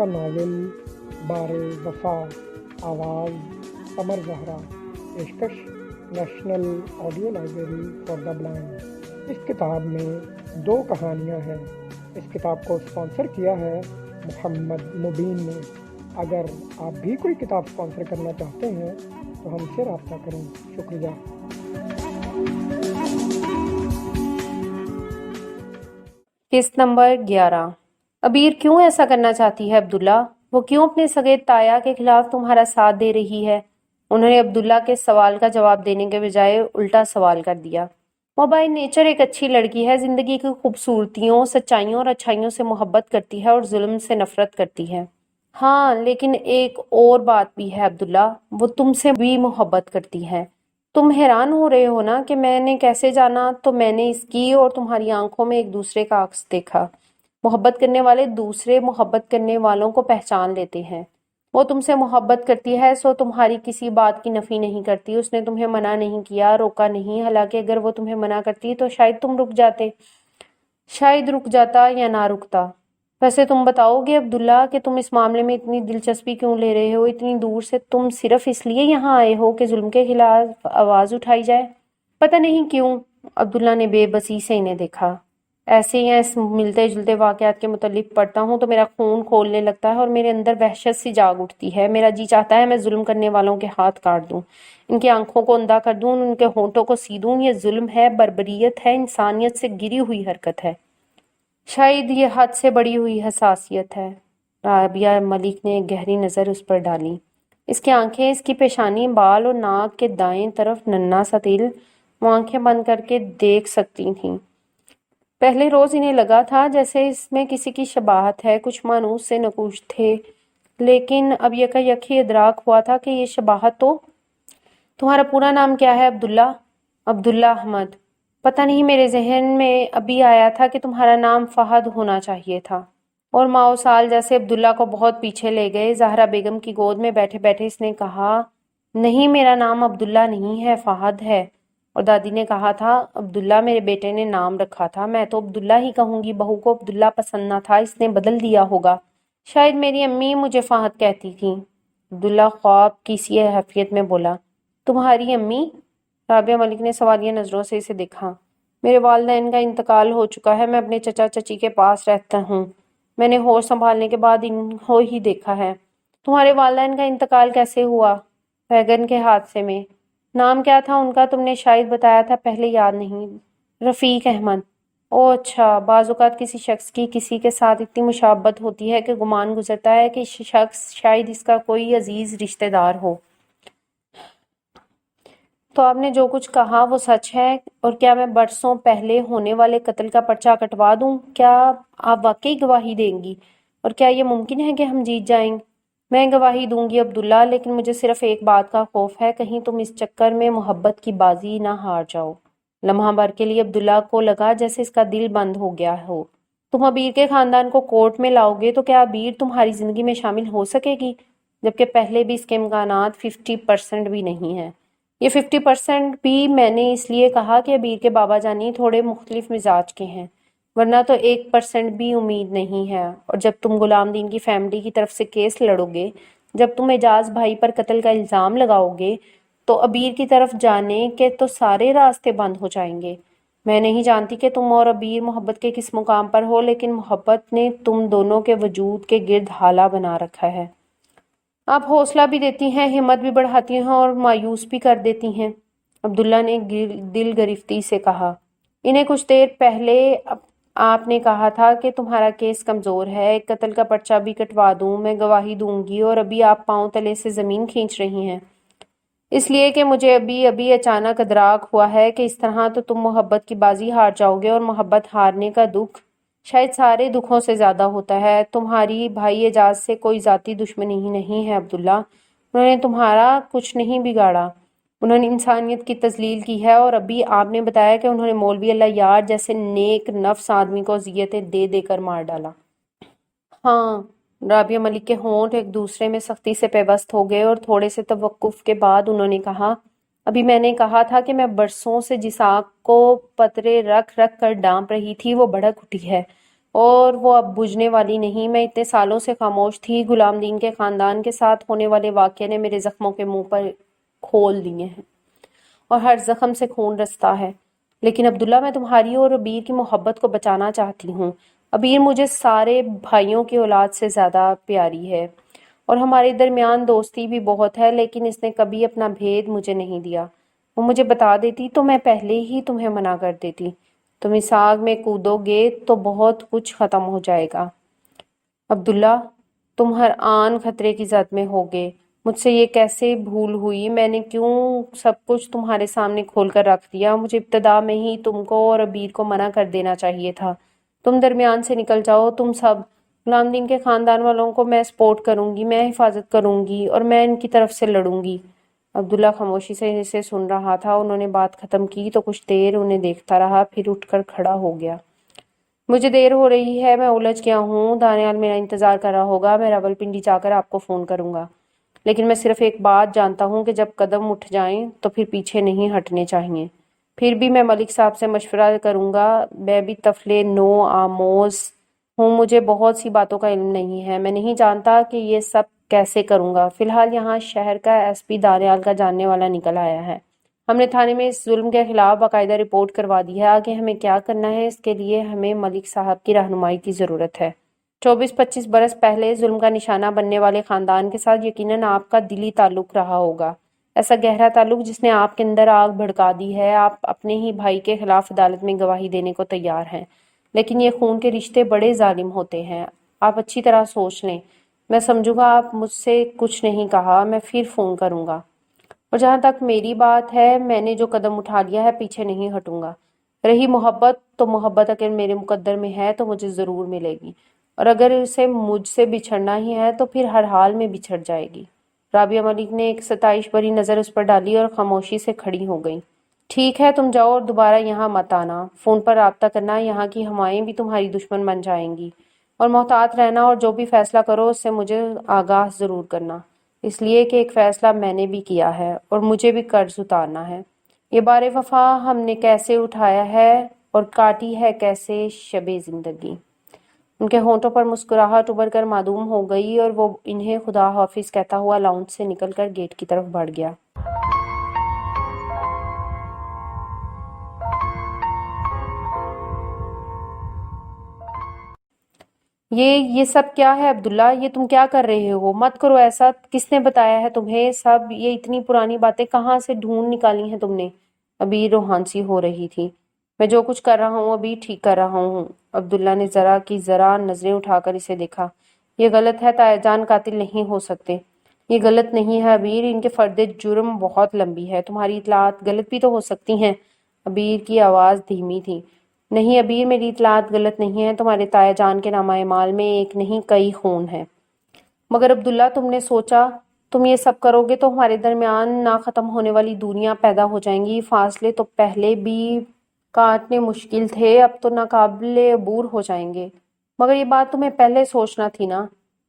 کا ناول بار وفا، آواز قمر زہرا، پیشکش national audio library for the blind. اس کتاب میں 2 کہانیاں ہیں۔ اس کتاب کو اسپانسر کیا ہے محمد مبین نے۔ اگر آپ بھی کوئی کتاب اسپانسر کرنا چاہتے ہیں تو ہم سے رابطہ کریں۔ شکریہ۔ قسط نمبر 11۔ عبیر کیوں ایسا کرنا چاہتی ہے عبداللہ؟ وہ کیوں اپنے سگے تایا کے خلاف تمہارا ساتھ دے رہی ہے؟ انہوں نے عبداللہ کے سوال کا جواب دینے کے بجائے الٹا سوال کر دیا۔ وہ بائی نیچر ایک اچھی لڑکی ہے، زندگی کی خوبصورتیوں، سچائیوں اور اچھائیوں سے محبت کرتی ہے اور ظلم سے نفرت کرتی ہے۔ ہاں، لیکن ایک اور بات بھی ہے عبداللہ، وہ تم سے بھی محبت کرتی ہے۔ تم حیران ہو رہے ہو نا کہ میں نے کیسے جانا؟ تو میں نے اس کی اور تمہاری آنکھوں میں ایک دوسرے کا عکس دیکھا۔ محبت کرنے والے دوسرے محبت کرنے والوں کو پہچان لیتے ہیں۔ وہ تم سے محبت کرتی ہے سو تمہاری کسی بات کی نفی نہیں کرتی۔ اس نے تمہیں منع نہیں کیا، روکا نہیں، حالانکہ اگر وہ تمہیں منع کرتی تو شاید تم رک جاتے، شاید رک جاتا یا نہ رکتا۔ ویسے تم بتاؤ گے عبداللہ کہ تم اس معاملے میں اتنی دلچسپی کیوں لے رہے ہو؟ اتنی دور سے تم صرف اس لیے یہاں آئے ہو کہ ظلم کے خلاف آواز اٹھائی جائے؟ پتہ نہیں کیوں، عبداللہ نے بے بسی سے انہیں دیکھا۔ ایسے یا اس ملتے جلتے واقعات کے متعلق پڑھتا ہوں تو میرا خون کھولنے لگتا ہے اور میرے اندر وحشت سی جاگ اٹھتی ہے۔ میرا جی چاہتا ہے میں ظلم کرنے والوں کے ہاتھ کاٹ دوں، ان کی آنکھوں کو اندھا کر دوں، ان کے ہونٹوں کو سی دوں۔ یہ ظلم ہے، بربریت ہے، انسانیت سے گری ہوئی حرکت ہے، شاید یہ حد سے بڑی ہوئی حساسیت ہے۔ رابعہ ملک نے ایک گہری نظر اس پر ڈالی۔ اس کی آنکھیں، اس کی پیشانی، بال اور ناک کے دائیں طرف ننھا سا تل، وہ آنکھیں بند کر کے دیکھ سکتی تھیں۔ پہلے روز انہیں لگا تھا جیسے اس میں کسی کی شباہت ہے، کچھ مانوس سے نقوش تھے، لیکن اب یکا ادراک ہوا تھا کہ یہ شباہت تو… تمہارا پورا نام کیا ہے عبداللہ؟ عبداللہ احمد۔ پتہ نہیں، میرے ذہن میں ابھی آیا تھا کہ تمہارا نام فہد ہونا چاہیے تھا۔ اور ماؤ سال جیسے عبداللہ کو بہت پیچھے لے گئے۔ زہرا بیگم کی گود میں بیٹھے بیٹھے اس نے کہا، نہیں، میرا نام عبداللہ نہیں ہے، فہد ہے۔ اور دادی نے کہا تھا عبداللہ میرے بیٹے نے نام رکھا تھا، میں تو عبداللہ ہی کہوں گی، بہو کو عبداللہ پسند نہ تھا، اس نے بدل دیا ہوگا۔ شاید میری امی مجھے فہد کہتی تھیں، عبداللہ خواب کی سی حیثیت میں بولا۔ تمہاری امی؟ رابعہ ملک نے سوالیہ نظروں سے اسے دیکھا۔ میرے والدین کا انتقال ہو چکا ہے، میں اپنے چچا چچی کے پاس رہتا ہوں، میں نے ہوش سنبھالنے کے بعد انہوں ہی دیکھا ہے۔ تمہارے والدین کا انتقال کیسے ہوا؟ ویگن کے حادثے میں۔ نام کیا تھا ان کا؟ تم نے شاید بتایا تھا، پہلے یاد نہیں۔ رفیق احمد۔ او اچھا، بعض اوقات کسی شخص کی کسی کے ساتھ اتنی مشابہت ہوتی ہے کہ گمان گزرتا ہے کہ شخص شاید اس کا کوئی عزیز رشتہ دار ہو۔ تو آپ نے جو کچھ کہا وہ سچ ہے؟ اور کیا میں برسوں پہلے ہونے والے قتل کا پرچہ کٹوا دوں؟ کیا آپ واقعی گواہی دیں گی؟ اور کیا یہ ممکن ہے کہ ہم جیت جائیں؟ میں گواہی دوں گی عبداللہ، لیکن مجھے صرف ایک بات کا خوف ہے، کہیں تم اس چکر میں محبت کی بازی نہ ہار جاؤ۔ لمحہ بھر کے لیے عبداللہ کو لگا جیسے اس کا دل بند ہو گیا ہو۔ تم عبیر کے خاندان کو کورٹ میں لاؤ گے تو کیا عبیر تمہاری زندگی میں شامل ہو سکے گی؟ جبکہ پہلے بھی اس کے امکانات 50% بھی نہیں ہیں۔ یہ 50% بھی میں نے اس لیے کہا کہ عبیر کے بابا جانی تھوڑے مختلف مزاج کے ہیں، ورنہ تو 1% بھی امید نہیں ہے۔ اور جب تم غلام دین کی فیملی کی طرف سے کیس لڑو گے، جب تم اعجاز بھائی پر قتل کا الزام لگاؤ گے، تو عبیر کی طرف جانے کے تو سارے راستے بند ہو جائیں گے۔ میں نہیں جانتی کہ تم اور عبیر محبت کے کس مقام پر ہو، لیکن محبت نے تم دونوں کے وجود کے گرد حالہ بنا رکھا ہے۔ آپ حوصلہ بھی دیتی ہیں، ہمت بھی بڑھاتی ہیں اور مایوس بھی کر دیتی ہیں، عبداللہ نے دل گرفتی سے کہا۔ انہیں کچھ دیر پہلے آپ نے کہا تھا کہ تمہارا کیس کمزور ہے، ایک قتل کا پرچہ بھی کٹوا دوں، میں گواہی دوں گی، اور ابھی آپ پاؤں تلے سے زمین کھینچ رہی ہیں، اس لیے کہ مجھے ابھی اچانک ادراک ہوا ہے کہ اس طرح تو تم محبت کی بازی ہار جاؤ گے، اور محبت ہارنے کا دکھ شاید سارے دکھوں سے زیادہ ہوتا ہے۔ تمہاری بھائی اعجاز سے کوئی ذاتی دشمنی نہیں ہے عبداللہ، انہوں نے تمہارا کچھ نہیں بگاڑا، انہوں نے انسانیت کی تذلیل کی ہے، اور ابھی آپ نے بتایا کہ انہوں نے مولوی اللہ یار جیسے نیک نفس آدمی کو اذیتیں دے دے کر مار ڈالا۔ ہاں، رابعہ ملک کے ہونٹ ایک دوسرے میں سختی سے پیوست ہو گئے، اور تھوڑے سے توقف کے بعد انہوں نے کہا، ابھی میں نے کہا تھا کہ میں برسوں سے جس آگ کو پترے رکھ رکھ کر ڈانپ رہی تھی وہ بھڑک اٹھی ہے، اور وہ اب بجھنے والی نہیں۔ میں اتنے سالوں سے خاموش تھی، غلام دین کے خاندان کے ساتھ ہونے والے واقعے نے میرے زخموں کے منہ پر کھول دیے ہیں اور ہر زخم سے خون رستا ہے۔ لیکن عبداللہ، میں تمہاری اور ابیر کی محبت کو بچانا چاہتی ہوں۔ ابیر مجھے سارے بھائیوں کی اولاد سے زیادہ پیاری ہے اور ہمارے درمیان دوستی بھی بہت ہے، لیکن اس نے کبھی اپنا بھید مجھے نہیں دیا۔ وہ مجھے بتا دیتی تو میں پہلے ہی تمہیں منع کر دیتی۔ تم اس آگ میں کودو گے تو بہت کچھ ختم ہو جائے گا۔ عبداللہ، تم ہر آن خطرے کی زد میں ہوگے۔ مجھ سے یہ کیسے بھول ہوئی؟ میں نے کیوں سب کچھ تمہارے سامنے کھول کر رکھ دیا؟ مجھے ابتدا میں ہی تم کو اور ابیر کو منع کر دینا چاہیے تھا۔ تم درمیان سے نکل جاؤ، تم سب۔ غلام دین کے خاندان والوں کو میں سپورٹ کروں گی، میں حفاظت کروں گی اور میں ان کی طرف سے لڑوں گی۔ عبداللہ خاموشی سے اسے سن رہا تھا۔ انہوں نے بات ختم کی تو کچھ دیر انہیں دیکھتا رہا، پھر اٹھ کر کھڑا ہو گیا۔ مجھے دیر ہو رہی ہے، میں الجھ گیا ہوں۔ دانیال میرا انتظار کر رہا ہوگا، میں راولپنڈی جا کر آپ کو فون کروں گا۔ لیکن میں صرف ایک بات جانتا ہوں کہ جب قدم اٹھ جائیں تو پھر پیچھے نہیں ہٹنے چاہیے۔ پھر بھی میں ملک صاحب سے مشورہ کروں گا۔ میں بھی طفلِ نو آموز ہوں، مجھے بہت سی باتوں کا علم نہیں ہے۔ میں نہیں جانتا کہ یہ سب کیسے کروں گا۔ فی الحال یہاں شہر کا ایس پی دانیال کا جاننے والا نکل آیا ہے۔ ہم نے تھانے میں اس ظلم کے خلاف باقاعدہ رپورٹ کروا دی ہے۔ آگے ہمیں کیا کرنا ہے، اس کے لیے ہمیں ملک صاحب کی رہنمائی کی ضرورت ہے۔ 24-25 برس پہلے ظلم کا نشانہ بننے والے خاندان کے ساتھ یقیناً آپ کا دلی تعلق رہا ہوگا، ایسا گہرا تعلق جس نے آپ کے اندر آگ بھڑکا دی ہے۔ آپ اپنے ہی بھائی کے خلاف عدالت میں گواہی دینے کو تیار ہیں، لیکن یہ خون کے رشتے بڑے ظالم ہوتے ہیں۔ آپ اچھی طرح سوچ لیں۔ میں سمجھوں گا آپ مجھ سے کچھ نہیں کہا، میں پھر فون کروں گا۔ اور جہاں تک میری بات ہے، میں نے جو قدم اٹھا لیا ہے پیچھے نہیں ہٹوں گا۔ رہی محبت تو محبت اگر میرے مقدر میں ہے تو مجھے ضرور ملے گی، اور اگر اسے مجھ سے بچھڑنا ہی ہے تو پھر ہر حال میں بچھڑ جائے گی۔ رابعہ ملک نے ایک ستائش بھری نظر اس پر ڈالی اور خاموشی سے کھڑی ہو گئی۔ ٹھیک ہے، تم جاؤ اور دوبارہ یہاں مت آنا۔ فون پر رابطہ کرنا، یہاں کی ہوائیں بھی تمہاری دشمن بن جائیں گی۔ اور محتاط رہنا، اور جو بھی فیصلہ کرو اس سے مجھے آگاہ ضرور کرنا، اس لیے کہ ایک فیصلہ میں نے بھی کیا ہے اور مجھے بھی قرض اتارنا ہے۔ یہ بار وفا ہم نے کیسے اٹھایا ہے اور کاٹی ہے کیسے شب زندگی۔ ان کے ہونٹوں پر مسکراہٹ ابھر کر معدوم ہو گئی اور وہ انہیں خدا حافظ کہتا ہوا لاؤنج سے نکل کر گیٹ کی طرف بڑھ گیا۔ یہ سب کیا ہے عبداللہ؟ یہ تم کیا کر رہے ہو؟ مت کرو ایسا۔ کس نے بتایا ہے تمہیں سب یہ اتنی پرانی باتیں کہاں سے ڈھونڈ نکالی ہیں تم نے؟ ابھی روحانسی ہو رہی تھی۔ میں جو کچھ کر رہا ہوں ابھی ٹھیک کر رہا ہوں۔ عبداللہ نے ذرا کی ذرا نظریں اٹھا کر اسے دیکھا۔ یہ غلط ہے، تایا جان قاتل نہیں ہو سکتے۔ یہ غلط نہیں ہے ابیر، ان کے فرد جرم بہت لمبی ہے، تمہاری اطلاعات غلط بھی تو ہو سکتی ہیں۔ ابیر کی آواز دھیمی تھی۔ نہیں ابیر، میری اطلاعات غلط نہیں ہیں، تمہارے تایا جان کے نامہ اعمال میں ایک نہیں کئی خون ہیں۔ مگر عبداللہ، تم نے سوچا تم یہ سب کرو گے تو ہمارے درمیان نہ ختم ہونے والی دوریاں پیدا ہو جائیں گی۔ فاصلے تو پہلے بھی کاٹنے مشکل تھے، اب تو ناقابل عبور ہو جائیں گے۔ مگر یہ بات تمہیں پہلے سوچنا تھی نا۔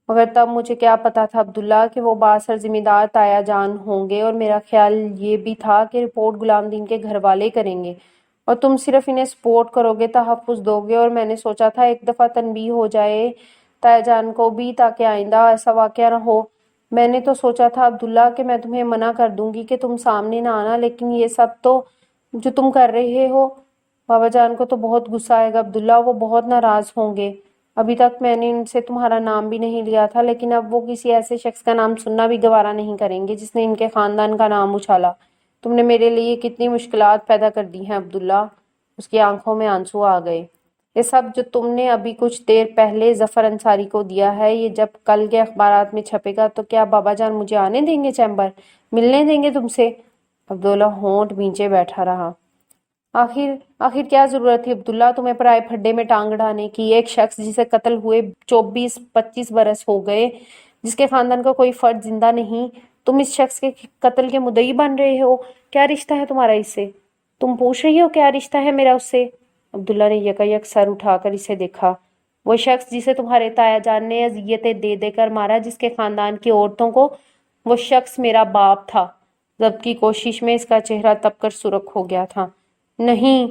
مگر تب مجھے کیا پتا تھا عبداللہ کہ وہ بااثر ذمہ دار تایا جان ہوں گے، اور میرا خیال یہ بھی تھا کہ رپورٹ غلام دین کے گھر والے کریں گے اور تم صرف انہیں سپورٹ کرو گے، تحفظ دو گے۔ اور میں نے سوچا تھا ایک دفعہ تنبیہ ہو جائے تایا جان کو بھی، تاکہ آئندہ ایسا واقعہ نہ ہو۔ میں نے تو سوچا تھا عبداللہ کہ میں تمہیں منع کر دوں گی کہ تم سامنے نہ آنا، لیکن یہ سب تو جو تم کر رہے ہو، بابا جان کو تو بہت غصہ آئے گا عبداللہ، وہ بہت ناراض ہوں گے۔ ابھی تک میں نے ان سے تمہارا نام بھی نہیں لیا تھا، لیکن اب وہ کسی ایسے شخص کا نام سننا بھی گوارا نہیں کریں گے جس نے ان کے خاندان کا نام اچھالا۔ تم نے میرے لیے کتنی مشکلات پیدا کر دی ہیں عبداللہ۔ اس کی آنکھوں میں آنسو آ گئے۔ یہ سب جو تم نے ابھی کچھ دیر پہلے ظفر انصاری کو دیا ہے، یہ جب کل کے اخبارات میں چھپے گا تو کیا بابا جان مجھے آنے دیں گے چیمبر؟ ملنے دیں گے تم سے؟ عبداللہ ہونٹ بھینچے بیٹھا رہا۔ آخر کیا ضرورت تھی عبداللہ تمہیں پرائے پھڈے میں ٹانگ اڑانے کی؟ ایک شخص جسے قتل ہوئے 24-25 برس ہو گئے، جس کے خاندان کا کوئی فرد زندہ نہیں، تم اس شخص کے قتل کے مدعی بن رہے ہو؟ کیا رشتہ ہے تمہارا اس سے؟ تم پوچھ رہی ہو کیا رشتہ ہے میرا اس سے؟ عبداللہ نے یکایک سر اٹھا کر اسے دیکھا۔ وہ شخص جسے تمہارے تایا جان نے اذیتیں دے دے کر مارا، جس کے خاندان کی عورتوں کو، وہ شخص میرا باپ تھا۔ ضبط کی کوشش میں اس کا چہرہ تپ کر سرخ ہو گیا تھا۔ نہیں،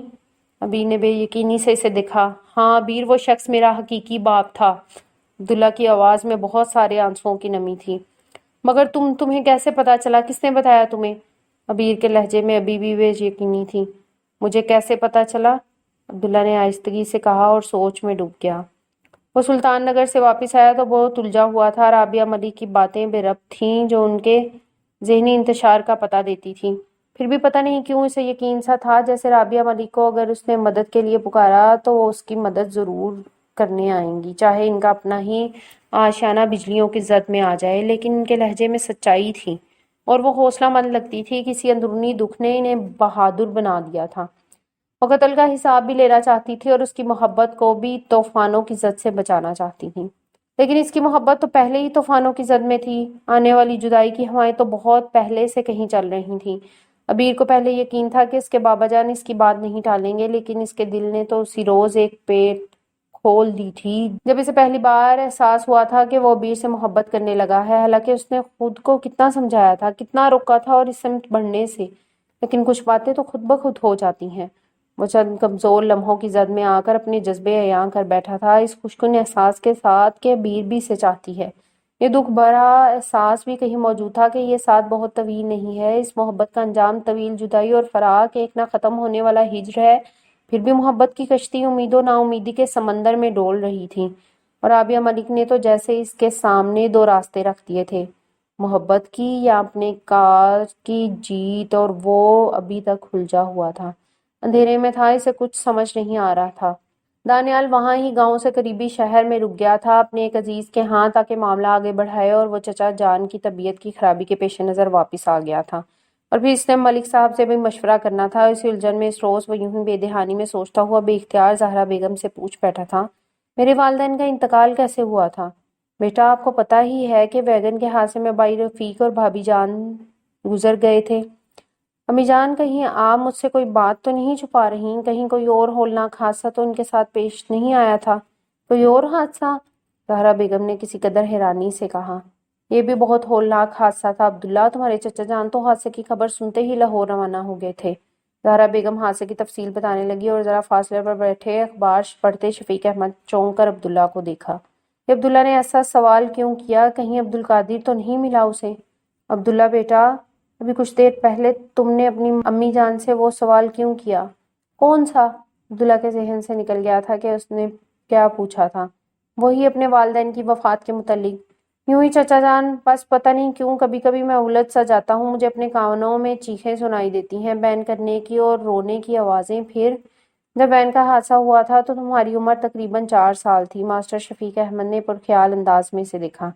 ابیر نے بے یقینی سے اسے دیکھا۔ ہاں ابیر، وہ شخص میرا حقیقی باپ تھا۔ عبداللہ کی آواز میں بہت سارے آنسوؤں کی نمی تھی۔ مگر تمہیں کیسے پتا چلا؟ کس نے بتایا تمہیں؟ ابیر کے لہجے میں ابھی بھی بے یقینی تھی۔ مجھے کیسے پتا چلا؟ عبداللہ نے آہستگی سے کہا اور سوچ میں ڈوب گیا۔ وہ سلطان نگر سے واپس آیا تو بہت الجھا ہوا تھا۔ رابعہ ملک کی باتیں بے ربط تھیں جو ان کے ذہنی انتشار کا پتہ دیتی تھیں۔ پھر بھی پتہ نہیں کیوں اسے یقین سا تھا جیسے رابعہ ملک کو اگر اس نے مدد کے لیے پکارا تو وہ اس کی مدد ضرور کرنے آئیں گی، چاہے ان کا اپنا ہی آشیانہ بجلیوں کی زد میں آ جائے۔ لیکن ان کے لہجے میں سچائی تھی اور وہ حوصلہ مند لگتی تھی۔ کسی اندرونی دکھ نے انہیں بہادر بنا دیا تھا۔ وہ قتل کا حساب بھی لینا چاہتی تھی اور اس کی محبت کو بھی طوفانوں کی زد سے بچانا چاہتی تھی، لیکن اس کی محبت تو پہلے ہی طوفانوں کی زد میں تھی۔ آنے والی جدائی کی ہوائیں تو بہت پہلے سے کہیں چل رہی تھیں۔ ابیر کو پہلے یقین تھا کہ اس کے بابا جان اس کی بات نہیں ٹالیں گے، لیکن اس کے دل نے تو اسی روز ایک پیٹ کھول دی تھی جب اسے پہلی بار احساس ہوا تھا کہ وہ ابیر سے محبت کرنے لگا ہے۔ حالانکہ اس نے خود کو کتنا سمجھایا تھا، کتنا روکا تھا اور اس سمت بڑھنے سے، لیکن کچھ باتیں تو خود بخود ہو جاتی ہیں۔ وہ چند کمزور لمحوں کی زد میں آ کر اپنے جذبے عیاں کر بیٹھا تھا، اس خوشکن احساس کے ساتھ کہ ابیر بھی اسے چاہتی ہے۔ یہ دکھ بھرا احساس بھی کہیں موجود تھا کہ یہ ساتھ بہت طویل نہیں ہے، اس محبت کا انجام طویل جدائی اور فراق، ایک نہ ختم ہونے والا ہجر ہے۔ پھر بھی محبت کی کشتی امید و نا امیدی کے سمندر میں ڈول رہی تھی، اور رابعہ ملک نے تو جیسے اس کے سامنے دو راستے رکھ دیے تھے، محبت کی یا اپنے کار کی جیت، اور وہ ابھی تک الجھا ہوا تھا، اندھیرے میں تھا، اسے کچھ سمجھ نہیں آ رہا تھا۔ دانیال وہاں ہی گاؤں سے قریبی شہر میں رک گیا تھا اپنے ایک عزیز کے ہاں تاکہ معاملہ آگے بڑھائے، اور وہ چچا جان کی طبیعت کی خرابی کے پیش نظر واپس آ گیا تھا، اور پھر اس نے ملک صاحب سے بھی مشورہ کرنا تھا۔ اسی الجھن میں اس روز وہ یوں ہی بے دہانی میں سوچتا ہوا بے اختیار زہرا بیگم سے پوچھ بیٹھا تھا، میرے والدین کا انتقال کیسے ہوا تھا؟ بیٹا آپ کو پتہ ہی ہے کہ ویگن کے حادثے میں بھائی رفیق اور بھابھی جان گزر گئے تھے۔ امی جان، کہیں آپ مجھ سے کوئی بات تو نہیں چھپا رہی؟ کہیں کوئی اور ہولناک حادثہ تو ان کے ساتھ پیش نہیں آیا تھا؟ کوئی اور حادثہ؟ زہرا بیگم نے کسی قدر حیرانی سے کہا۔ یہ بھی بہت ہولناک حادثہ تھا عبداللہ، تمہارے چچا جان تو حادثے کی خبر سنتے ہی لاہور روانہ ہو گئے تھے۔ زہرا بیگم حادثے کی تفصیل بتانے لگی اور ذرا فاصلے پر بیٹھے اخبار پڑھتے شفیق احمد چونک کر عبداللہ کو دیکھا۔ یہ عبداللہ نے ایسا سوال کیوں کیا؟ کہیں عبدالقادر تو نہیں ملا اسے؟ عبداللہ بیٹا، ابھی کچھ دیر پہلے تم نے اپنی امی جان سے وہ سوال کیوں کیا؟ کون سا؟ عبداللہ کے ذہن سے نکل گیا تھا کہ اس نے کیا پوچھا تھا۔ وہی اپنے والدین کی وفات کے متعلق۔ یوں ہی چچا جان، بس پتہ نہیں کیوں کبھی کبھی میں الجھ سا جاتا ہوں، مجھے اپنے کانوں میں چیخیں سنائی دیتی ہیں، بین کرنے کی اور رونے کی آوازیں۔ پھر جب بین کا حادثہ ہوا تھا تو تمہاری عمر تقریباً 4 سال تھی۔ ماسٹر شفیق احمد نے پرخیال انداز میں سے دیکھا۔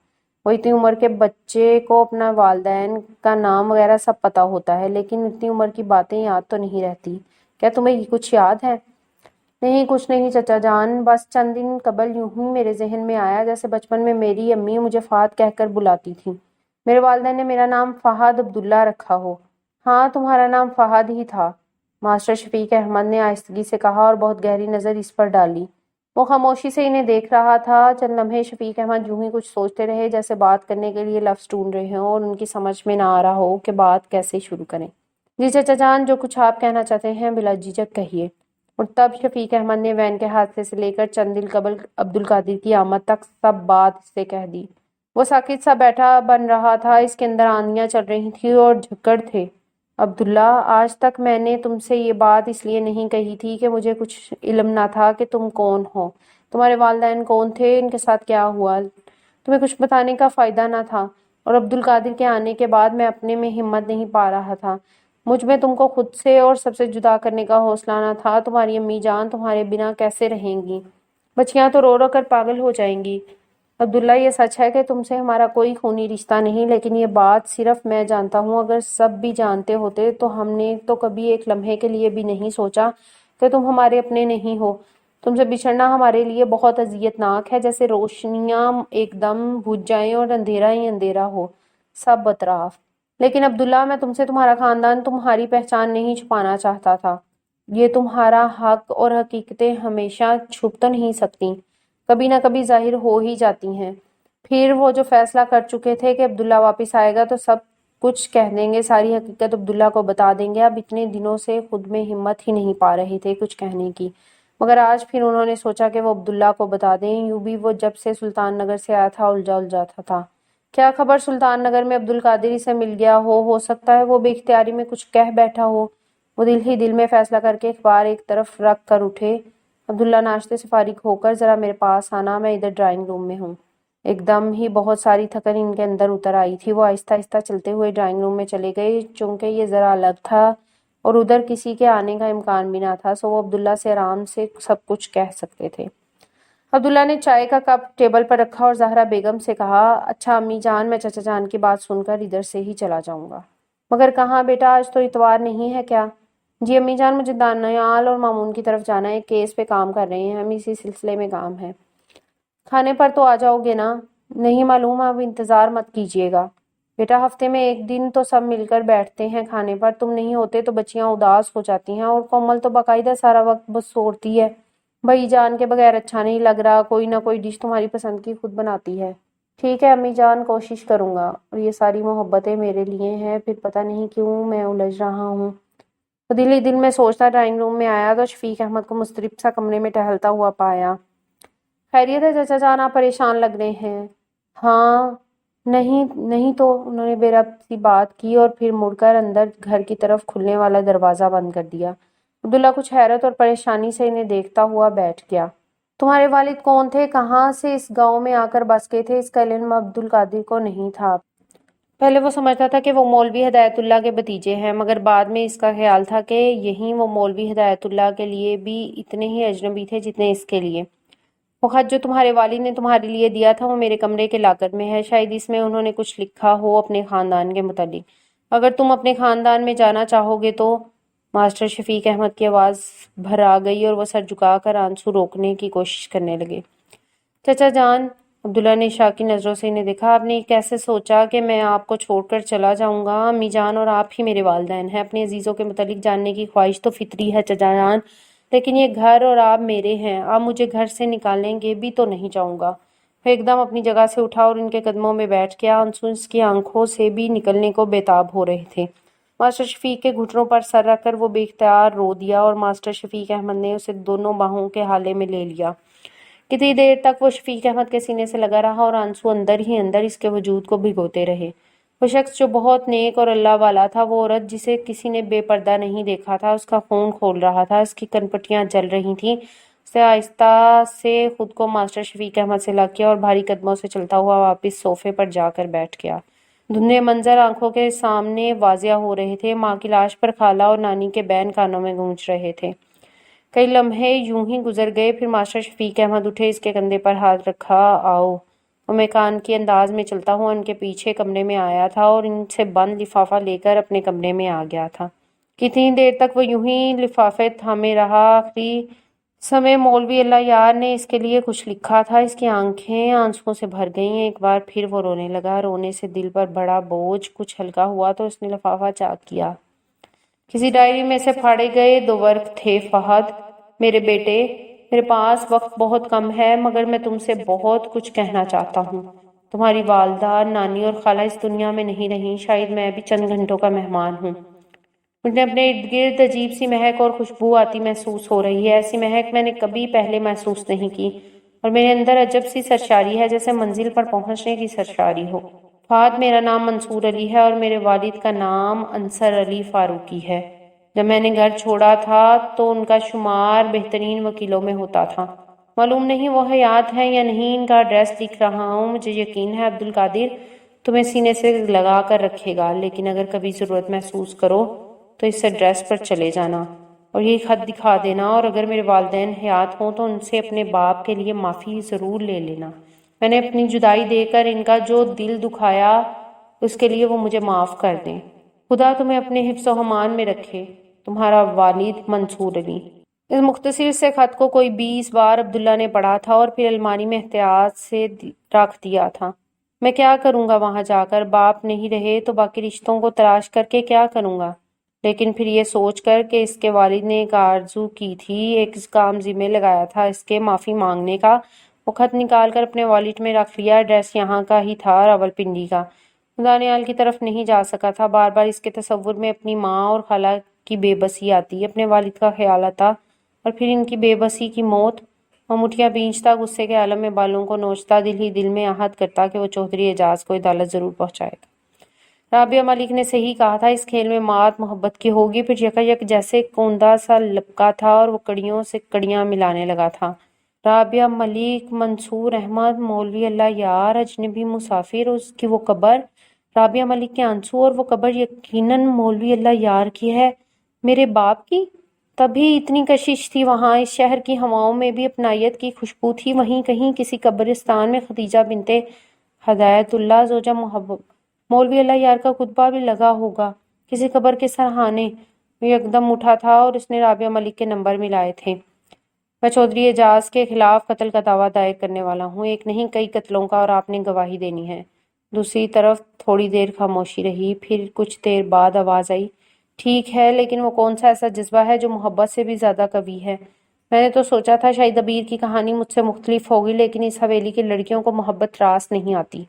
وہ اتنی عمر کے بچے کو اپنا والدین کا نام وغیرہ سب پتہ ہوتا ہے، لیکن اتنی عمر کی باتیں یاد تو نہیں رہتی۔ کیا تمہیں کچھ یاد ہے؟ نہیں، کچھ نہیں چچا جان، بس چند دن قبل یوں ہی میرے ذہن میں آیا جیسے بچپن میں میری امی مجھے فہد کہہ کر بلاتی تھیں۔ میرے والدین نے میرا نام فہد عبداللہ رکھا ہو۔ ہاں، تمہارا نام فہد ہی تھا، ماسٹر شفیق احمد نے آہستگی سے کہا اور بہت گہری نظر اس پر ڈالی۔ وہ خاموشی سے انہیں دیکھ رہا تھا۔ چند لمحے شفیق احمد یوں ہی کچھ سوچتے رہے، جیسے بات کرنے کے لیے لفظ ڈھونڈ رہے ہوں اور ان کی سمجھ میں نہ آ رہا ہو کہ بات کیسے شروع کریں۔ جی چچا جان، جو کچھ آپ کہنا چاہتے ہیں بلا جھجک کہیے۔ اور تب شفیق احمد نے وین کے حادثے سے لے کر چند دن قبل عبدالقادر کی آمد تک سب بات اس سے کہہ دی۔ وہ ساکت سا بیٹھا بن رہا تھا، اس کے اندر آندیاں چل رہی تھیں اور جھکڑ تھے۔ عبداللہ، آج تک میں نے تم سے یہ بات اس لیے نہیں کہی تھی کہ مجھے کچھ علم نہ تھا کہ تم کون ہو، تمہارے والدین کون تھے، ان کے ساتھ کیا ہوا۔ تمہیں کچھ بتانے کا فائدہ نہ تھا، اور عبدالقادر کے آنے کے بعد میں اپنے میں ہمت نہیں پا رہا تھا۔ مجھ میں تم کو خود سے اور سب سے جدا کرنے کا حوصلہ نہ تھا۔ تمہاری امی جان تمہارے بنا کیسے رہیں گی؟ بچیاں تو رو رو کر پاگل ہو جائیں گی۔ عبداللہ، یہ سچ ہے کہ تم سے ہمارا کوئی خونی رشتہ نہیں، لیکن یہ بات صرف میں جانتا ہوں۔ اگر سب بھی جانتے ہوتے تو ہم نے تو کبھی ایک لمحے کے لیے بھی نہیں سوچا کہ تم ہمارے اپنے نہیں ہو۔ تم سے بچھڑنا ہمارے لیے بہت اذیت ناک ہے، جیسے روشنیاں ایک دم بجھ جائیں اور اندھیرا ہی اندھیرا ہو سب اطراف۔ لیکن عبداللہ، میں تم سے تمہارا خاندان، تمہاری پہچان نہیں چھپانا چاہتا تھا۔ یہ تمہارا حق اور حقیقتیں ہمیشہ چھپ تو نہیں سکتی، کبھی نہ کبھی ظاہر ہو ہی جاتی ہیں۔ پھر وہ جو فیصلہ کر چکے تھے کہ عبداللہ واپس آئے گا تو سب کچھ کہہ دیں گے، ساری حقیقت عبداللہ کو بتا دیں گے۔ اب اتنے دنوں سے خود میں ہمت ہی نہیں پا رہے تھے کچھ کہنے کی، مگر آج پھر انہوں نے سوچا کہ وہ عبداللہ کو بتا دیں۔ یوں بھی وہ جب سے سلطان نگر سے آیا تھا الجھا تھا۔ کیا خبر سلطان نگر میں عبد القادر سے مل گیا ہو سکتا ہے وہ بے اختیاری میں کچھ کہہ بیٹھا ہو۔ وہ دل ہی دل میں فیصلہ کر کے اخبار ایک طرف رکھ کر اٹھے۔ عبداللہ ناشتے سے فارغ ہو کر ذرا میرے پاس آنا، میں ادھر ڈرائنگ روم میں ہوں۔ ایک دم ہی بہت ساری تھکن ان کے اندر اتر آئی تھی۔ وہ آہستہ آہستہ چلتے ہوئے ڈرائنگ روم میں چلے گئے، چونکہ یہ ذرا الگ تھا اور ادھر کسی کے آنے کا امکان بھی نہ تھا، سو وہ عبداللہ سے آرام سے سب کچھ کہہ سکتے تھے۔ عبداللہ نے چائے کا کپ ٹیبل پر رکھا اور زہرا بیگم سے کہا، اچھا امی جان، میں چچا جان کی بات سن کر ادھر سے ہی چلا جاؤں گا۔ مگر کہاں بیٹا، آج تو اتوار نہیں ہے کیا؟ جی امی جان، مجھے دانیال اور مامون کی طرف جانا ہے، ایک کیس پہ کام کر رہے ہیں ہم، اسی سلسلے میں کام ہے۔ کھانے پر تو آ جاؤ گے نا؟ نہیں معلوم، اب انتظار مت کیجیے گا بیٹا، ہفتے میں ایک دن تو سب مل کر بیٹھتے ہیں کھانے پر، تم نہیں ہوتے تو بچیاں اداس ہو جاتی ہیں، اور کومل تو باقاعدہ سارا وقت بس سوڑتی ہے، بھائی جان کے بغیر اچھا نہیں لگ رہا، کوئی نہ کوئی ڈش تمہاری پسند کی خود بناتی ہے۔ ٹھیک ہے امی جان، کوشش کروں گا، اور یہ ساری محبتیں میرے لیے ہیں، پھر پتہ نہیں کیوں میں الجھ رہا ہوں۔ تو دل ہی دل میں سوچتا ڈرائنگ روم میں آیا تو شفیق احمد کو مضطرب سا کمرے میں ٹہلتا ہوا پایا۔ خیریت ہے چچا جان، آپ پریشان لگ رہے ہیں؟ ہاں نہیں تو، انہوں نے بے ربط سی بات کی اور پھر مڑ کر اندر گھر کی طرف کھلنے والا دروازہ بند کر دیا۔ عبداللہ کچھ حیرت اور پریشانی سے انہیں دیکھتا ہوا بیٹھ گیا۔ تمہارے والد کون تھے؟ کہاں سے اس گاؤں میں آ کر بس گئے تھے؟ اس کا علم عبد القادر کو نہیں تھا۔ پہلے وہ سمجھتا تھا کہ وہ مولوی ہدایت اللہ کے بھتیجے ہیں، مگر بعد میں اس کا خیال تھا کہ یہیں وہ مولوی ہدایت اللہ کے لیے بھی اتنے ہی اجنبی تھے جتنے اس کے لیے۔ وہ خط جو تمہارے والد نے تمہارے لیے دیا تھا وہ میرے کمرے کے لاکر میں ہے، شاید اس میں انہوں نے کچھ لکھا ہو اپنے خاندان کے متعلق۔ اگر تم اپنے خاندان میں جانا چاہو گے تو… ماسٹر شفیق احمد کی آواز بھر آ گئی اور وہ سر جھکا کر آنسو روکنے کی کوشش کرنے لگے۔ چچا جان، عبداللہ نے شاکی نظروں سے انہیں دیکھا، آپ نے کیسے سوچا کہ میں آپ کو چھوڑ کر چلا جاؤں گا؟ امی جان اور آپ ہی میرے والدین ہیں، اپنے عزیزوں کے متعلق جاننے کی خواہش تو فطری ہے چچا جان، لیکن یہ گھر اور آپ میرے ہیں، آپ مجھے گھر سے نکالیں گے بھی تو نہیں چاہوں گا۔ وہ ایک دم اپنی جگہ سے اٹھا اور ان کے قدموں میں بیٹھ گیا، آنسو اس کی آنکھوں سے بھی نکلنے کو بےتاب ہو رہے تھے۔ ماسٹر شفیق کے گھٹنوں پر سر رکھ کر وہ بے اختیار رو دیا اور ماسٹر شفیق احمد نے اسے دونوں باہوں کے ہالے میں لے لیا۔ کتنی دیر تک وہ شفیق احمد کے سینے سے لگا رہا اور آنسو اندر ہی اندر اس کے وجود کو بھگوتے رہے۔ وہ شخص جو بہت نیک اور اللہ والا تھا، وہ عورت جسے کسی نے بے پردہ نہیں دیکھا تھا، اس کا خون کھول رہا تھا، اس کی کنپٹیاں جل رہی تھیں۔ اسے آہستہ سے خود کو ماسٹر شفیق احمد سے لگ کیا اور بھاری قدموں سے چلتا ہوا واپس صوفے پر جا کر بیٹھ گیا۔ دھندلے منظر آنکھوں کے سامنے واضح ہو رہے تھے، ماں کی لاش پر خالہ اور نانی کے بین کانوں میں گونج رہے تھے۔ کئی لمحے یوں ہی گزر گئے، پھر ماسٹر شفیق احمد اٹھے، اس کے کندھے پر ہاتھ رکھا، آؤ۔ وہ میکان کی انداز میں چلتا ہوا ان کے پیچھے کمرے میں آیا تھا اور ان سے بند لفافہ لے کر اپنے کمرے میں آ گیا تھا۔ کتنی دیر تک وہ یوں ہی لفافے تھامے رہا، آخری سمے مولوی اللہ یار نے اس کے لیے کچھ لکھا تھا۔ اس کی آنکھیں آنسوؤں سے بھر گئیں، ایک بار پھر وہ رونے لگا، رونے سے دل پر بڑا بوجھ کچھ ہلکا ہوا تو اس نے لفافہ چاک کیا۔ کسی ڈائری میں سے پھاڑے گئے 2 ورق تھے۔ فہد، میرے بیٹے، میرے پاس وقت بہت کم ہے، مگر میں تم سے بہت کچھ کہنا چاہتا ہوں۔ تمہاری والدہ، نانی اور خالہ اس دنیا میں نہیں رہیں، شاید میں بھی چند گھنٹوں کا مہمان ہوں۔ مجھے اپنے ارد گرد عجیب سی مہک اور خوشبو آتی محسوس ہو رہی ہے، ایسی مہک میں نے کبھی پہلے محسوس نہیں کی، اور میرے اندر عجب سی سرشاری ہے، جیسے منزل پر پہنچنے کی سرشاری ہو۔ فہد، میرا نام منصور علی ہے اور میرے والد کا نام انصر علی فاروقی ہے۔ جب میں نے گھر چھوڑا تھا تو ان کا شمار بہترین وکیلوں میں ہوتا تھا۔ معلوم نہیں وہ حیات ہیں یا نہیں، ان کا ایڈریس لکھ رہا ہوں، مجھے یقین ہے عبد القادر تمہیں سینے سے لگا کر رکھے گا، لیکن اگر کبھی ضرورت محسوس کرو تو اس ایڈریس پر چلے جانا اور یہ خط دکھا دینا، اور اگر میرے والدین حیات ہوں تو ان سے اپنے باپ کے لیے معافی ضرور لے لینا۔ میں نے اپنی جدائی دے کر ان کا جو دل دکھایا اس کے لیے وہ مجھے معاف کر دیں۔ خدا تمہیں اپنے حفظ و امان میں رکھے، تمہارا والد منصور علی۔ اس مختصر سے خط کو کوئی 20 بار عبداللہ نے پڑھا تھا اور پھر الماری میں احتیاط سے رکھ دیا تھا۔ میں کیا کروں گا وہاں جا کر؟ باپ نہیں رہے تو باقی رشتوں کو تلاش کر کے کیا کروں گا؟ لیکن پھر یہ سوچ کر کہ اس کے والد نے ایک آرزو کی تھی، ایک کام ذمہ لگایا تھا اس کے معافی مانگنے کا، وہ خط نکال کر اپنے والیٹ میں رکھ لیا۔ ایڈریس یہاں کا ہی تھا، راولپنڈی کا۔ دانیال کی طرف نہیں جا سکا تھا۔ بار بار اس کے تصور میں اپنی ماں اور خالہ کی بے بسی آتی، اپنے والد کا خیال آتا، اور پھر ان کی بے بسی کی موت۔ وہ مٹھیاں بھینچتا، غصے کے عالم میں بالوں کو نوچتا، دل ہی دل میں عہد کرتا کہ وہ چودھری اعجاز کو عدالت ضرور پہنچائے گا۔ رابعہ ملک نے صحیح کہا تھا، اس کھیل میں مات محبت کی ہوگی۔ پھر یکایک جیسے کوندا سا لپکا تھا اور وہ کڑیوں سے کڑیاں ملانے لگا تھا۔ رابعہ ملک، منصور احمد، مولوی اللہ یار، اجنبی مسافر، اس کی وہ قبر، رابعہ ملک کے آنسو، اور وہ قبر یقیناً مولوی اللہ یار کی ہے، میرے باپ کی۔ تبھی اتنی کشش تھی وہاں، اس شہر کی ہواؤں میں بھی اپنائیت کی خوشبو تھی۔ وہیں کہیں کسی قبرستان میں خدیجہ بنت ہدایت اللہ زوجہ مولوی اللہ یار کا خطبہ بھی لگا ہوگا کسی قبر کے سرہانے۔ وہ یکدم اٹھا تھا اور اس نے رابعہ ملک کے نمبر ملائے تھے۔ میں چودھری اعجاز کے خلاف قتل کا دعویٰ دائر کرنے والا ہوں، ایک نہیں کئی قتلوں کا، اور آپ نے گواہی دینی ہے۔ دوسری طرف تھوڑی دیر خاموشی رہی، پھر کچھ دیر بعد آواز آئی، ٹھیک ہے، لیکن وہ کون سا ایسا جذبہ ہے جو محبت سے بھی زیادہ قوی ہے؟ میں نے تو سوچا تھا شاید عبیر کی کہانی مجھ سے مختلف ہوگی، لیکن اس حویلی کی لڑکیوں کو محبت راست نہیں آتی۔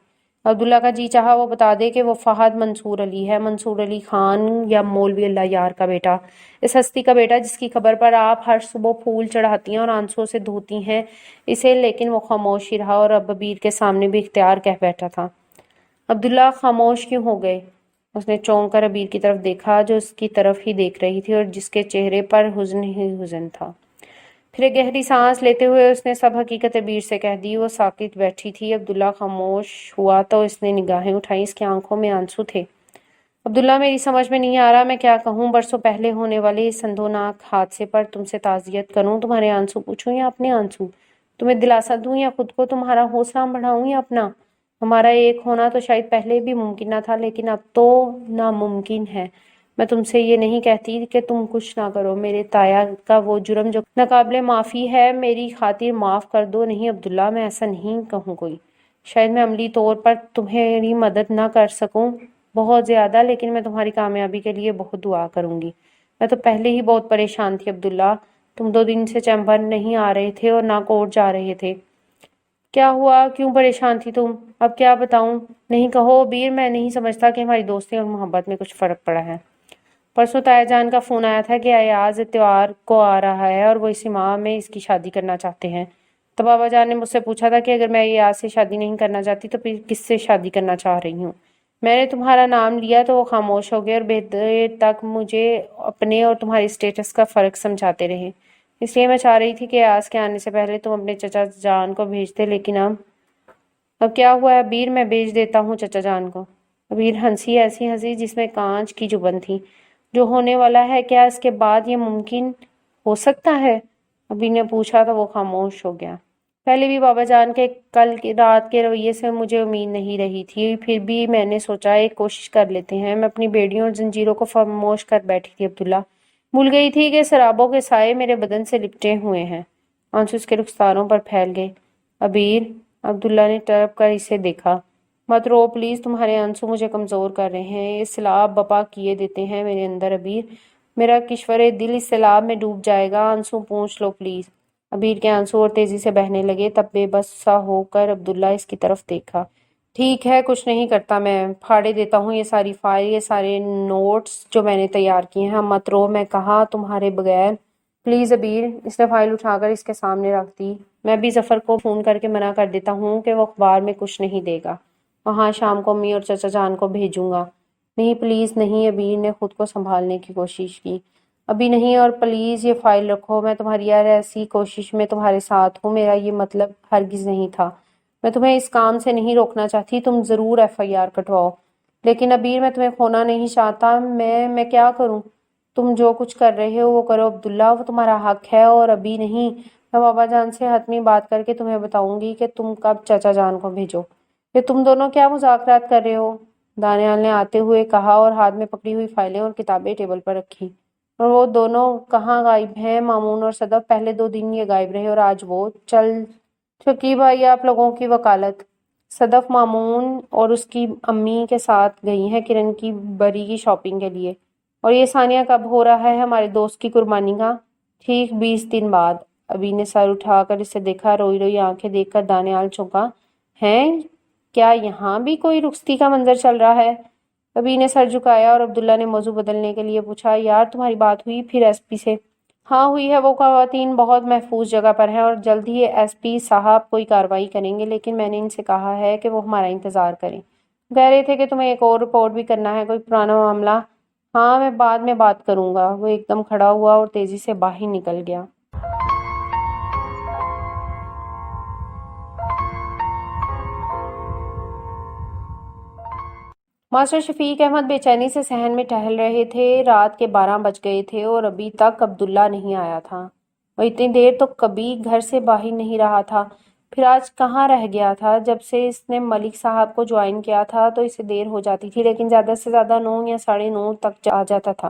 عبداللہ کا جی چاہا وہ بتا دے کہ وہ فہد منصور علی ہے، منصور علی خان یا مولوی اللہ یار کا بیٹا، اس ہستی کا بیٹا جس کی قبر پر آپ ہر صبح پھول چڑھاتی ہیں اور آنسوؤں سے دھوتی ہیں اسے۔ لیکن وہ خاموش ہی رہا اور اب عبیر کے سامنے بھی اختیار کہہ بیٹھا تھا۔ عبداللہ خاموش کیوں ہو گئے؟ اس نے چونک کر عبیر کی طرف دیکھا جو اس کی طرف ہی دیکھ رہی تھی اور جس کے چہرے پر حزن ہی حزن تھا۔ پھر ایک گہری سانس لیتے ہوئے اس نے سب حقیقت عبیر سے کہہ دی۔ وہ ساکت بیٹھی تھی۔ عبداللہ خاموش ہوا تو اس نے نگاہیں اٹھائیں، اس کی آنکھوں میں آنسو تھے۔ عبداللہ میری سمجھ میں نہیں آ رہا میں کیا کہوں، برسوں پہلے ہونے والے اس اندھوناک حادثے پر تم سے تعزیت کروں، تمہارے آنسو پوچھوں یا اپنے آنسو، تمہیں دلاسا دوں یا خود کو تمہارا حوصلہ بڑھاؤں یا اپنا۔ ہمارا ایک ہونا تو شاید پہلے بھی ممکن نہ تھا، لیکن اب تو ناممکن ہے۔ میں تم سے یہ نہیں کہتی کہ تم کچھ نہ کرو، میرے تایا کا وہ جرم جو ناقابل معافی ہے میری خاطر معاف کر دو۔ نہیں عبداللہ، میں ایسا نہیں کہوں کوئی، شاید میں عملی طور پر تمہاری مدد نہ کر سکوں بہت زیادہ، لیکن میں تمہاری کامیابی کے لیے بہت دعا کروں گی۔ میں تو پہلے ہی بہت پریشان تھی عبداللہ، تم 2 دن سے چیمبر نہیں آ رہے تھے اور نہ کورٹ جا رہے تھے۔ کیا ہوا؟ کیوں پریشان تھی تم؟ اب کیا بتاؤں؟ نہیں کہو عبیر، میں نہیں سمجھتا کہ ہماری دوستی اور محبت میں کچھ فرق پڑا ہے۔ پرسوں تایا جان کا فون آیا تھا کہ ایاز اتوار کو آ رہا ہے اور وہ اسی ماہ میں اس کی شادی کرنا چاہتے ہیں۔ تو بابا جان نے مجھ سے پوچھا تھا کہ اگر میں ایاز سے شادی نہیں کرنا چاہتی تو پھر کس سے شادی کرنا چاہ رہی ہوں۔ میں نے تمہارا نام لیا تو وہ خاموش ہو گئے اور بے دیر تک مجھے اپنے اور تمہاری اسٹیٹس کا فرق سمجھاتے رہے۔ اس لیے میں چاہ رہی تھی کہ ایاز کے آنے سے پہلے تم اپنے چچا جان کو بھیجتے، لیکن اب کیا ہوا ہے عبیر؟ میں بھیج دیتا ہوں چچا جان کو۔ عبیر ہنسی، ایسی ہنسی جس میں کانچ کی چبھن تھی۔ جو ہونے والا ہے کیا اس کے بعد یہ ممکن ہو سکتا ہے؟ عبیر نے پوچھا تو وہ خاموش ہو گیا۔ پہلے بھی بابا جان کے کل کی رات کے رویے سے مجھے امید نہیں رہی تھی، پھر بھی میں نے سوچا ایک کوشش کر لیتے ہیں۔ میں اپنی بیڑیوں اور زنجیروں کو فراموش کر بیٹھی تھی عبداللہ، بھول گئی تھی کہ سرابوں کے سائے میرے بدن سے لپٹے ہوئے ہیں۔ آنسو اس کے رخساروں پر پھیل گئے۔ عبیر، عبداللہ نے ٹرپ کر اسے دیکھا، مت رو پلیز، تمہارے آنسو مجھے کمزور کر رہے ہیں، یہ سیلاب بپا کیے دیتے ہیں میرے اندر۔ عبیر، میرا کشور دل اس سیلاب میں ڈوب جائے گا، آنسو پوچھ لو پلیز۔ عبیر کے آنسو اور تیزی سے بہنے لگے، تب بے بس سا ہو کر عبداللہ اس کی طرف دیکھا۔ ٹھیک ہے، کچھ نہیں کرتا، میں پھاڑے دیتا ہوں یہ ساری فائل، یہ سارے نوٹس جو میں نے تیار کیے ہیں، مت رو، میں کہا تمہارے بغیر پلیز عبیر۔ اس نے فائل اٹھا کر اس کے سامنے رکھ دی۔ میں بھی ظفر کو فون کر کے منع کر دیتا ہوں کہ وہ اخبار میں کچھ نہیں دے گا، وہاں شام کو امی اور چچا جان کو بھیجوں گا۔ نہیں پلیز نہیں، عبیر نے خود کو سنبھالنے کی کوشش کی۔ ابھی نہیں، اور پلیز یہ فائل رکھو، میں تمہاری ہر ایسی کوشش میں تمہارے ساتھ ہوں، میرا یہ مطلب ہرگز نہیں تھا، میں تمہیں اس کام سے نہیں روکنا چاہتی، تم ضرور FIR کٹواؤ، لیکن عبیر میں تمہیں کھونا نہیں چاہتا، میں کیا کروں؟ تم جو کچھ کر رہے ہو وہ کرو عبداللہ، وہ تمہارا حق ہے، اور ابھی نہیں، میں بابا جان سے حتمی بات کر کے تمہیں بتاؤں گی کہ تم کب چچا جان کو بھیجو۔ یہ تم دونوں کیا مذاکرات کر رہے ہو؟ دانیال نے آتے ہوئے کہا اور ہاتھ میں پکڑی ہوئی فائلیں اور کتابیں ٹیبل پر رکھی۔ اور وہ دونوں کہاں غائب ہیں؟ مامون اور صدف، پہلے 2 دن یہ غائب رہے اور آج وہ چل شکیب بھائی، آپ لوگوں کی وکالت۔ صدف مامون اور اس کی امی کے ساتھ گئی ہیں کرن کی بری کی شاپنگ کے لیے۔ اور یہ ثانیہ کب ہو رہا ہے ہمارے دوست کی قربانی کا؟ ٹھیک 20 دن بعد۔ ابھی نے سر اٹھا کر اسے دیکھا، روئی روئی آنکھیں دیکھ کر دانیال چونکا۔ ہیں کیا یہاں بھی کوئی رخصتی کا منظر چل رہا ہے؟ ابھی نے سر جھکایا اور عبداللہ نے موضوع بدلنے کے لیے پوچھا، یار تمہاری بات ہوئی پھر ایس پی سے؟ ہاں ہوئی ہے، وہ خواتین بہت محفوظ جگہ پر ہیں اور جلد ہی ایس پی صاحب کوئی کارروائی کریں گے، لیکن میں نے ان سے کہا ہے کہ وہ ہمارا انتظار کریں۔ کہہ رہے تھے کہ تمہیں ایک اور رپورٹ بھی کرنا ہے، کوئی پرانا معاملہ؟ ہاں میں بعد میں بات کروں گا۔ وہ ایک دم کھڑا ہوا اور تیزی سے باہر نکل گیا۔ ماسٹر شفیق احمد بے چینی سے صحن میں ٹہل رہے تھے۔ رات کے 12 بج گئے تھے اور ابھی تک عبداللہ نہیں آیا تھا۔ وہ اتنی دیر تو کبھی گھر سے باہر نہیں رہا تھا، پھر آج کہاں رہ گیا تھا؟ جب سے اس نے ملک صاحب کو جوائن کیا تھا تو اسے دیر ہو جاتی تھی، لیکن زیادہ سے زیادہ 9 یا 9:30 تک آ جاتا تھا۔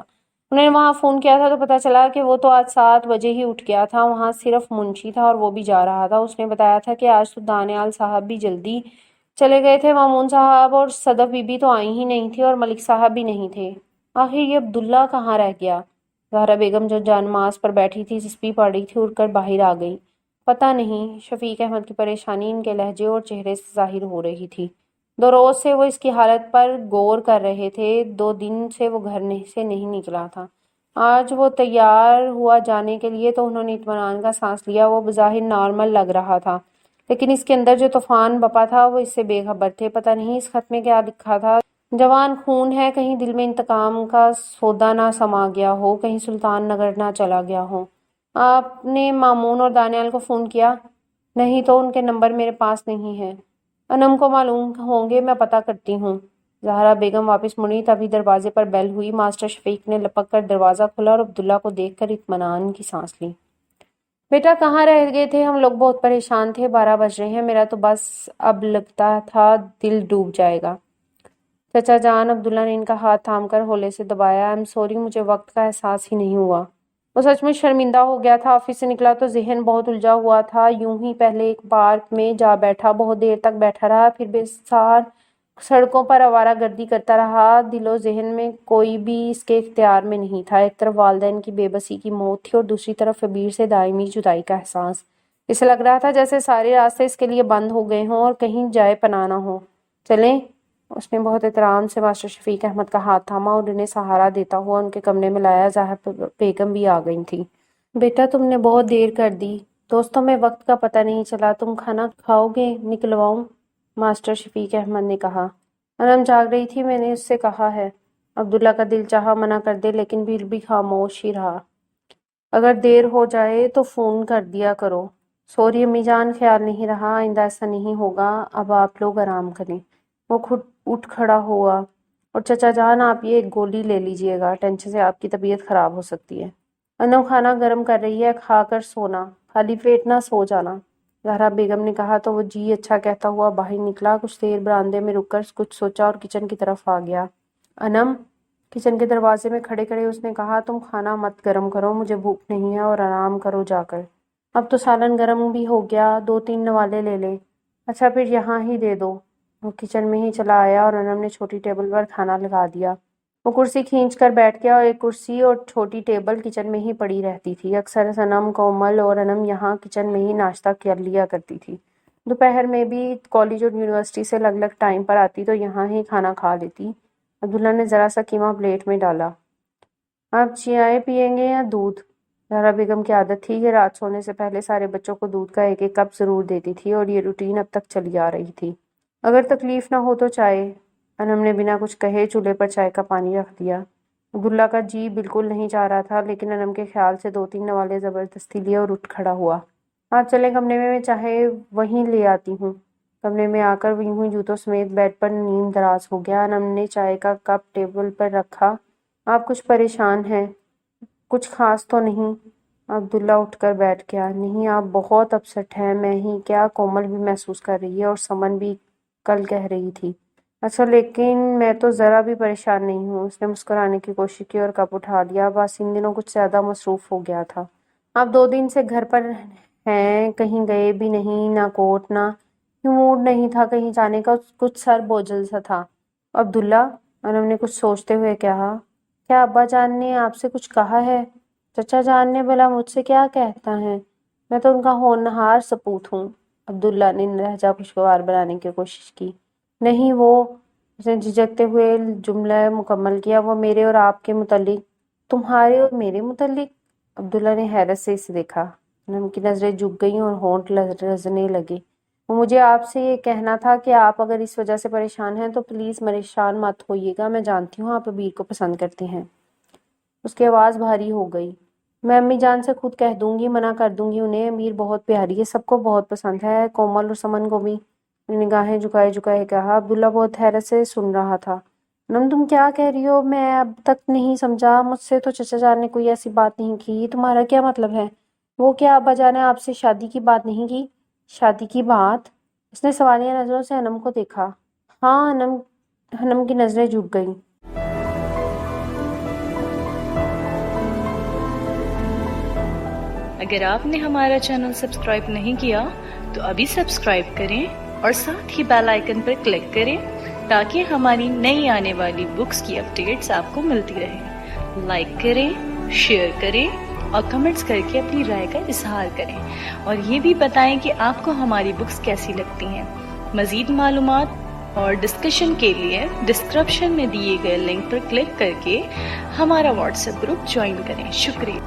انہوں نے وہاں فون کیا تھا تو پتہ چلا کہ وہ تو آج 7 بجے ہی اٹھ گیا تھا۔ وہاں صرف منشی تھا اور وہ بھی جا رہا تھا۔ اس نے بتایا تھا کہ آج تو دانیال صاحب بھی جلدی چلے گئے تھے، مامون صاحب اور صدف بی بی تو آئی ہی نہیں تھی اور ملک صاحب بھی نہیں تھے۔ آخر یہ عبداللہ کہاں رہ گیا؟ زہرا بیگم جو جانماز پر بیٹھی تھی، تسبیح پڑھ رہی تھی، اٹھ کر باہر آ گئی۔ پتہ نہیں۔ شفیق احمد کی پریشانی ان کے لہجے اور چہرے سے ظاہر ہو رہی تھی۔ 2 روز سے وہ اس کی حالت پر غور کر رہے تھے۔ 2 دن سے وہ گھر سے نہیں نکلا تھا۔ آج وہ تیار ہوا جانے کے لیے تو انہوں نے اطمینان کا سانس لیا۔ وہ بظاہر نارمل لگ رہا تھا، لیکن اس کے اندر جو طوفان بپا تھا وہ اس سے بے خبر تھے۔ پتہ نہیں اس خط میں کیا لکھا تھا۔ جوان خون ہے، کہیں دل میں انتقام کا سودا نہ سما گیا ہو، کہیں سلطان نگر نہ چلا گیا ہو۔ آپ نے مامون اور دانیال کو فون کیا؟ نہیں تو ان کے نمبر میرے پاس نہیں ہے۔ انم کو معلوم ہوں گے، میں پتہ کرتی ہوں۔ زہرا بیگم واپس مڑی، تبھی دروازے پر بیل ہوئی۔ ماسٹر شفیق نے لپک کر دروازہ کھولا اور عبداللہ کو دیکھ کر اطمینان کی سانس لی۔ بیٹا کہاں رہ گئے تھے؟ ہم لوگ بہت پریشان تھے، 12 بج رہے ہیں، میرا تو بس اب لگتا تھا دل ڈوب جائے گا۔ چچا جان، عبداللہ نے ان کا ہاتھ تھام کر ہولے سے دبایا۔ ایم سوری، مجھے وقت کا احساس ہی نہیں ہوا۔ وہ سچ میں شرمندہ ہو گیا تھا۔ آفس سے نکلا تو ذہن بہت الجھا ہوا تھا۔ یوں ہی پہلے ایک پارک میں جا بیٹھا، بہت دیر تک بیٹھا رہا، پھر بے سار سڑکوں پر آوارہ گردی کرتا رہا۔ دل و ذہن میں کوئی بھی اس کے اختیار میں نہیں تھا۔ ایک طرف والدین کی بے بسی کی موت تھی اور دوسری طرف ابیر سے دائمی جدائی کا احساس۔ اسے لگ رہا تھا جیسے سارے راستے اس کے لیے بند ہو گئے ہوں اور کہیں جائے پناہ نہ ہو۔ چلیں؟ اس نے بہت احترام سے ماسٹر شفیق احمد کا ہاتھ تھاما اور انہیں سہارا دیتا ہوا ان کے کمرے میں لایا۔ زہرا بیگم بھی آ گئی تھی۔ بیٹا تم نے بہت دیر کر دی، دوستوں میں وقت کا پتہ نہیں چلا۔ تم کھانا کھاؤ گے؟ نکلواؤں؟ ماسٹر شفیق احمد نے کہا۔ انم جاگ رہی تھی، میں نے اس سے کہا ہے۔ عبداللہ کا دل چاہا منع کر دے، لیکن پھر بھی خاموش ہی رہا۔ اگر دیر ہو جائے تو فون کر دیا کرو۔ سوری امی جان، خیال نہیں رہا، آئندہ ایسا نہیں ہوگا۔ اب آپ لوگ آرام کریں۔ وہ خود اٹھ کھڑا ہوا۔ اور چچا جان، آپ یہ ایک گولی لے لیجئے گا، ٹینشن سے آپ کی طبیعت خراب ہو سکتی ہے۔ انم کھانا گرم کر رہی ہے، کھا کر سونا، خالی پیٹ نہ سو جانا۔ زہرا بیگم نے کہا تو وہ جی اچھا کہتا ہوا باہر نکلا۔ کچھ دیر برآمدے میں رک کر کچھ سوچا اور کچن کی طرف آ گیا۔ انم، کچن کے دروازے میں کھڑے کھڑے اس نے کہا، تم کھانا مت گرم کرو، مجھے بھوک نہیں ہے، اور آرام کرو جا کر۔ اب تو سالن گرم بھی ہو گیا، 2-3 نوالے لے لے۔ اچھا پھر یہاں ہی دے دو۔ وہ کچن میں ہی چلا آیا اور انم نے چھوٹی ٹیبل پر کھانا لگا دیا۔ وہ کرسی کھینچ کر بیٹھ گیا اور ایک کرسی اور چھوٹی ٹیبل کچن میں ہی پڑی رہتی تھی۔ اکثر انم، کومل اور انم یہاں کچن میں ہی ناشتہ کر لیا کرتی تھی۔ دوپہر میں بھی کالج اور یونیورسٹی سے الگ الگ ٹائم پر آتی تو یہاں ہی کھانا کھا لیتی۔ عبداللہ نے ذرا سا قیمہ پلیٹ میں ڈالا۔ آپ چائے پیئیں گے یا دودھ؟ زہرا بیگم کی عادت تھی کہ رات سونے سے پہلے سارے بچوں کو دودھ کا 1 کپ ضرور دیتی تھی اور یہ روٹین اب تک چلی آ رہی تھی۔ اگر تکلیف نہ ہو تو چائے۔ انم نے بنا کچھ کہے چولہے پر چائے کا پانی رکھ دیا۔ عبداللہ کا جی بالکل نہیں چاہ رہا تھا، لیکن انم کے خیال سے 2-3 نوالے زبردستی لیے اور اٹھ کھڑا ہوا۔ آپ چلیں کمرے میں چاہے وہیں لے آتی ہوں۔ کمرے میں آ کر یوں جوتوں سمیت بیڈ پر نیم دراز ہو گیا۔ انم نے چائے کا کپ ٹیبل پر رکھا۔ آپ کچھ پریشان ہیں؟ کچھ خاص تو نہیں۔ عبداللہ اٹھ کر بیٹھ گیا۔ نہیں، آپ بہت اپسٹ ہیں، میں ہی کیا کومل بھی محسوس کر رہی ہے اور سمن بھی کل کہہ رہی تھی۔ اچھا لیکن میں تو ذرا بھی پریشان نہیں ہوں۔ اس نے مسکرانے کی کوشش کی اور کپ اٹھا لیا۔ بس ان دنوں کچھ زیادہ مصروف ہو گیا تھا۔ آپ 2 دن سے گھر پر ہیں، کہیں گئے بھی نہیں، نہ کوٹ نہ موڈ نہیں تھا کہیں جانے کا، کچھ سر بوجھل سا تھا۔ عبداللہ، انم نے کچھ سوچتے ہوئے کہا، کیا ابا جان نے آپ سے کچھ کہا ہے؟ چچا جان نے بھلا مجھ سے کیا کہتا ہے؟ میں تو ان کا ہونہار سپوت ہوں۔ عبداللہ نے لہجہ خوشگوار بنانے کی کوشش کی۔ نہیں وہ، اس نے جھجکتے ہوئے جملہ مکمل کیا، وہ میرے اور آپ کے متعلق۔ تمہارے اور میرے متعلق؟ عبداللہ نے حیرت سے اسے دیکھا۔ انم کی نظریں جھک گئیں اور ہونٹ لرزنے لگے۔ وہ مجھے آپ سے یہ کہنا تھا کہ آپ اگر اس وجہ سے پریشان ہیں تو پلیز پریشان مت ہوئیے گا۔ میں جانتی ہوں آپ ابیر کو پسند کرتے ہیں۔ اس کی آواز بھاری ہو گئی۔ میں امی جان سے خود کہہ دوں گی، منع کر دوں گی انہیں، امیر بہت پیاری ہے، سب کو بہت پسند ہے، کومل اور سمن کو بھی۔ نگاہیں جھکائے کہا۔ عبداللہ بہت حیرت سے سن رہا تھا۔ تم کیا کہہ رہی ہو؟ میں اب تک نہیں سمجھا۔ مجھ سے تو چچا جان نے کوئی ایسی بات نہیں کی، تمہارا کیا مطلب ہے؟ وہ کیا ابا جان نے آپ سے شادی کی بات نہیں کی؟ شادی کی بات؟ اس نے سوالیہ نظروں سے انم کو دیکھا۔ ہاں، انم کی نظریں جھک گئیں۔ اگر آپ نے ہمارا چینل سبسکرائب نہیں کیا تو ابھی سبسکرائب کریں اور ساتھ ہی بیل آئیکن پر کلک کریں تاکہ ہماری نئی آنے والی بکس کی اپڈیٹس آپ کو ملتی رہیں۔ لائک کریں، شیئر کریں اور کمنٹس کر کے اپنی رائے کا اظہار کریں، اور یہ بھی بتائیں کہ آپ کو ہماری بکس کیسی لگتی ہیں۔ مزید معلومات اور ڈسکشن کے لیے ڈسکرپشن میں دیے گئے لنک پر کلک کر کے ہمارا واٹس ایپ گروپ جوائن کریں۔ شکریہ۔